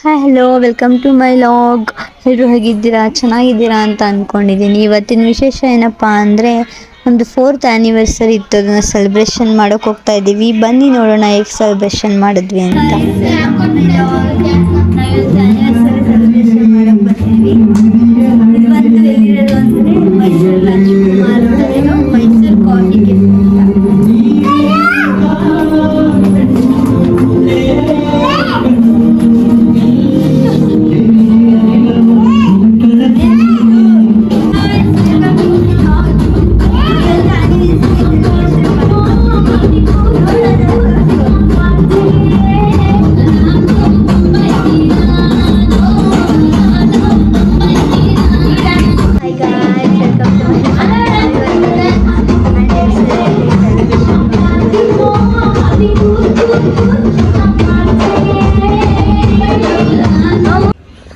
Hi hello welcome to my log. ಎಲ್ಲರೂ ಹೇಗಿದ್ದೀರಾ, ಚೆನ್ನಾಗಿದ್ದೀರಾ ಅಂತ ಅಂದ್ಕೊಂಡಿದ್ದೀನಿ. ಇವತ್ತಿನ ವಿಶೇಷ ಏನಪ್ಪ ಅಂದರೆ ಒಂದು 4th ಆ್ಯನಿವರ್ಸರಿ ಇತ್ತು, ಅದನ್ನು ಸೆಲೆಬ್ರೇಷನ್ ಮಾಡೋಕೆ ಹೋಗ್ತಾ ಇದ್ದೀವಿ. ಬನ್ನಿ ನೋಡೋಣ ಹೇಗೆ ಸೆಲೆಬ್ರೇಷನ್ ಮಾಡಿದ್ವಿ ಅಂತ.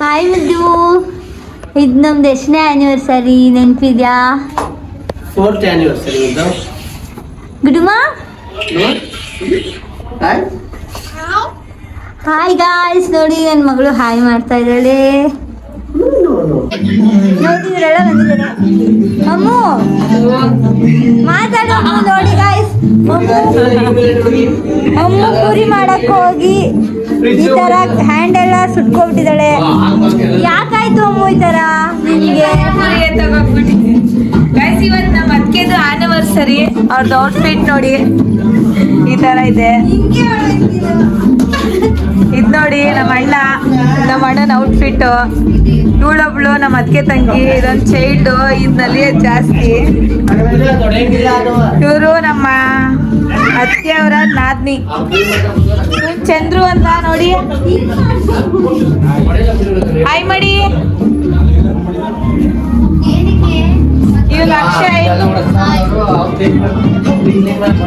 ಹಾಯ್ ವಿದ್ಯು, ಇದು ನಮ್ದು ಎಷ್ಟನೇ ಆ್ಯನಿವರ್ಸರಿ ನೆನಪಿದ್ಯಾ? 4th ಆ್ಯನಿವರ್ಸರಿ ಇದು. ಗುಡುಮಾ ಹಾಯ್ ಗಾಯ್ಸ್, ನೋಡಿ ನನ್ನ ಮಗಳು ಹಾಯ್ ಮಾಡ್ತಾ ಇದ್ದಾಳೆ. ನೋಡಿದ್ರಲ್ಲ ಬಂದಿದ್ದಾರೆ. ಅಮ್ಮು ಮಾತಾಡೋ ನೋಡಿ ಗಾಯ್ಸ್. ಅಮ್ಮು ಪೂರಿ ಮಾಡಕ್ ಹೋಗಿ ಈ ತರ ಹ್ಯಾಂಡ್ ಎಲ್ಲ ಸುಟ್ಕೊಬಿಟ್ಟಿದ್ದಾಳೆ. ಯಾಕಾಯ್ತು ಅಮ್ಮು ಈ ತರ ನಿಮಗೆ? ಗೈಸ್, ಇವತ್ತು ನಮ್ಮ ಅತ್ತಿಗೆದು ಆನಿವರ್ಸರಿ. ಅವ್ರದ್ದು ಔಟ್ಫಿಟ್ ನೋಡಿ ಈ ತರ ಇದೆ. ಇದು ನೋಡಿ ನಮ್ಮ ಅಣ್ಣನ ಔಟ್ಫಿಟ್. ಇವಳೊಬ್ಳು ನಮ್ಮ ಅತ್ತಿಗೆ ತಂಗಿ, ಇದೊಂದು ಚೈಲ್ಡು, ಇದರಲ್ಲಿ ಜಾಸ್ತಿ. ಇವರು ನಮ್ಮ ಅತ್ತಿಗೆಯವರ ನಾದ್ನಿ ಚಂದ್ರು ಅಂತ ನೋಡಿ. ಹಾಯ್ ಮಾಡಿ. ಇವ್ರು ಅಕ್ಷಯ್.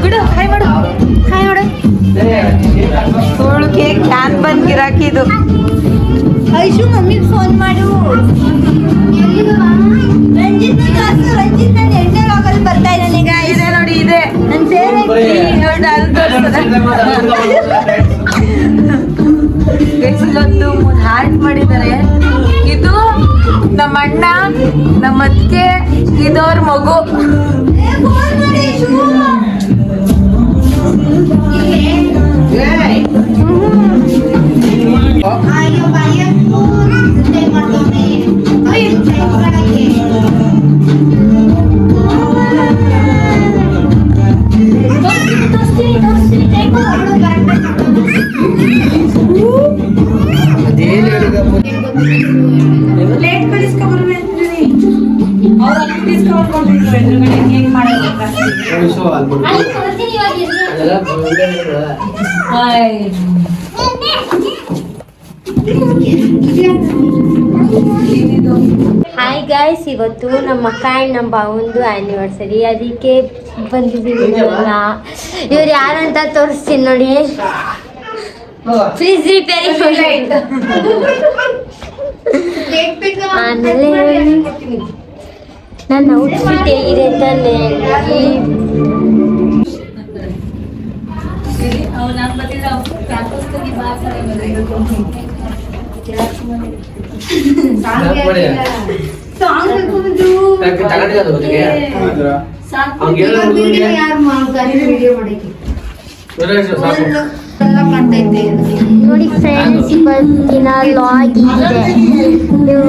ಬಿಡು, ಹಾಯ್ ಮಾಡು, ಹಾಯ್ ಮಾಡು. ಇವಳು ಕೇಕ್ ಕ್ಯಾನ್ ಬಂದ್ ಗಿರಾಕಿದು. ಐಶು ಮಮ್ಮಿಗೆ ಫೋನ್ ಮಾಡು. ರಂಜಿತ್ ನಾನು ಎಣ್ಣೆ ಹಾಕಲು ಬರ್ತಾ ಇದ್ದಾನೆ ಗಾಯ್ಸ್. ಇದೆ ನೋಡಿ, ಇದೆ ನನ್ನ ಫೇವರೇಟ್. ಇಲ್ಲೊಂದು ಹಾರ್ಟ್ ಮಾಡಿದ್ದಾರೆ. ಇದು ನಮ್ಮ ಅಣ್ಣ, ನಮ್ಮ ಅತ್ತಿಗೆ, ಇದವ್ರ ಮಗು. ಪ್ಲೇಟ್ ಕಳಿಸ್ಕೊಬರ್ಬೇಕ್ರಿ. ಅವ್ರು ಅಲ್ಲಿ ಡಿಸ್ಕೌಂಟ್ ಎದುರುಗಡೆ ಕೇಕ್ ಮಾಡೋದು. ಹಾಯ್ ಗಾಯ್ಸ್, ಇವತ್ತು ನಮ್ಮ ಅಕ್ಕ ಆ್ಯಂಡ್ ನಮ್ಮ ಭಾವಂದು ಆ್ಯನಿವರ್ಸರಿ, ಅದಕ್ಕೆ ಬಂದಿದ್ದೀವಿ. ಇವ್ರು ಯಾರಂತ ತೋರಿಸ್ತೀನಿ ನೋಡಿ. ಫ್ರಿಜ್ ರಿಪೇರಿ ಆಮೇಲೆ ನನ್ನ ಔಟ್ಫಿಟ್ ಹೇಗಿದೆ ತಾನೆ. ನೋಡಿ ಫ್ರೆಂಡ್ಸ್, ಇವತ್ತಿನ ಲಾಗ್ ಇದೆ ನೋಡಿ.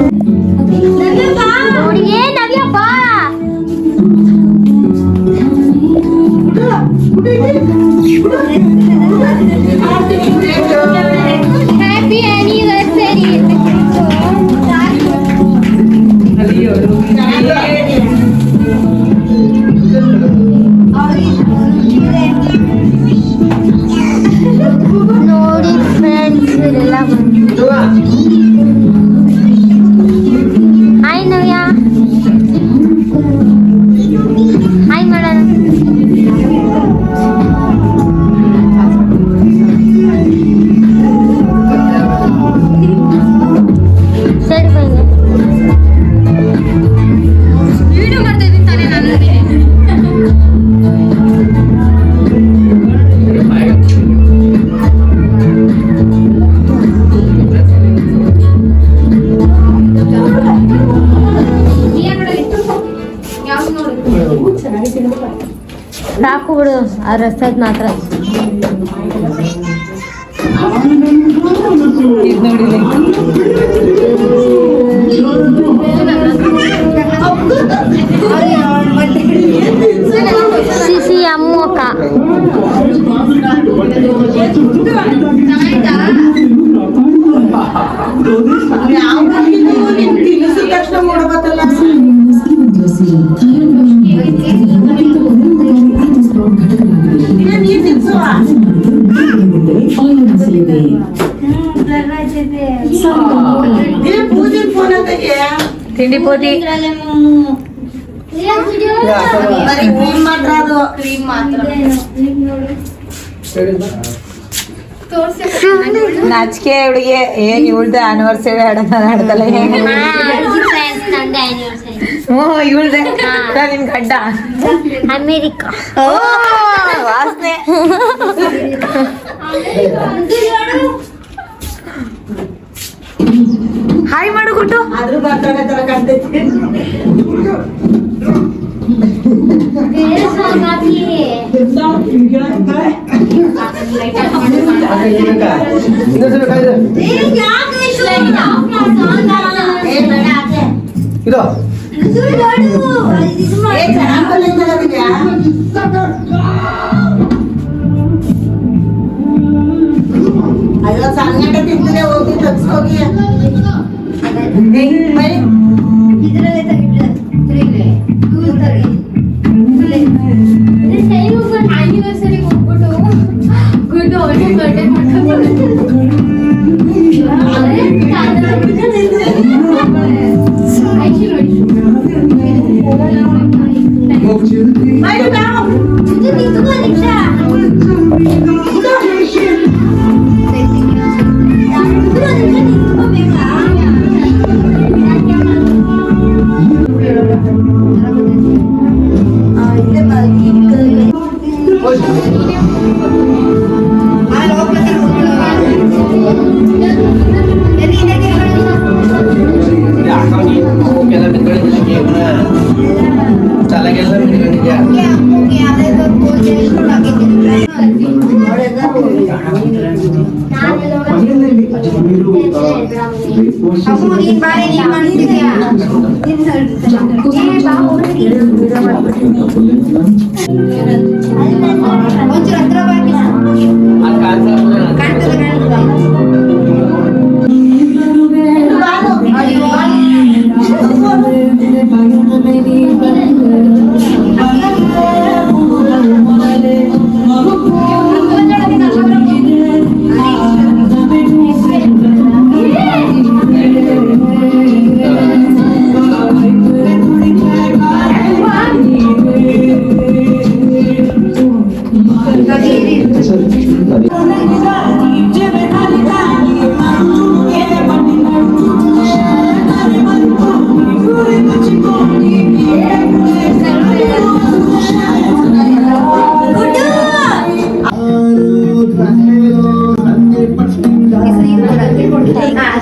ನವ್ಯ ಬಾ. Happy anniversary. ನೋಡಿ ಫ್ರೆಂಡ್ಸ್, ಇವರೆಲ್ಲ ಹಾಯ್ ನವ್ಯ, ಹಾಯ್ ಮಾಡೋಣ. ಸಾಕು ಬಿಡು ಆ ರಸದ್ ಮಾತ್ರ. ಇದು ನೋಡಿದೆ ಸಿಸಿ ಅಮ್ಮಕ್ಕ ತಕ್ಷಣ ನೋಡ್ಬೇಕಲ್ಲ. ತಿಂಡಿ ಪೋತಿ ನಾಚಿಕೆ ಹುಡುಗಿ ಏನ್ ಇವಳ್ದ ಆನಿವರ್ಸರಿ ಹಾಡಲ್ಲ ಇವಳ್ದೆ ನಿನ್ ಗಡ್ಡ ಅಮೇರಿಕಾ ವಾಸನೆ ಹಾಯ್ ಮಾಡು ಕೊಟ್ಟು ಅದ್ರ ಬರ್ತಾನೆ ತರ ಕಾಣ್ತೈತಿ. ಅಯ್ಯೋ ಸಂಗಟ ತಿಂದ್ರೆ ಹೋಗಿ ತಗ್ಸ್ಕೋಗಿ ಆನಿವರ್ಸರಿ ಹೋಗ್ಬಿಟ್ಟು ಗುಡ್ ಒಳ್ಳೆ birthday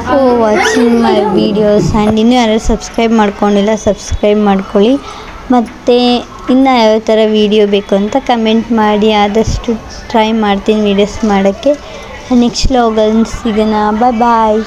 for watching my videos and ಇನ್ನೂ ಯಾರು ಸಬ್ಸ್ಕ್ರೈಬ್ ಮಾಡ್ಕೊಂಡಿಲ್ಲ ಸಬ್ಸ್ಕ್ರೈಬ್ ಮಾಡ್ಕೊಳ್ಳಿ. ಮತ್ತು ಇನ್ನು ಯಾವ ಥರ ವೀಡಿಯೋ ಬೇಕು ಅಂತ ಕಮೆಂಟ್ ಮಾಡಿ. ಆದಷ್ಟು ಟ್ರೈ ಮಾಡ್ತೀನಿ ವೀಡಿಯೋಸ್ ಮಾಡೋಕ್ಕೆ. ನೆಕ್ಸ್ಟ್ ವ್ಲಾಗಲ್ಲಿ ಸಿಗೋಣ. ಬಾಯ್.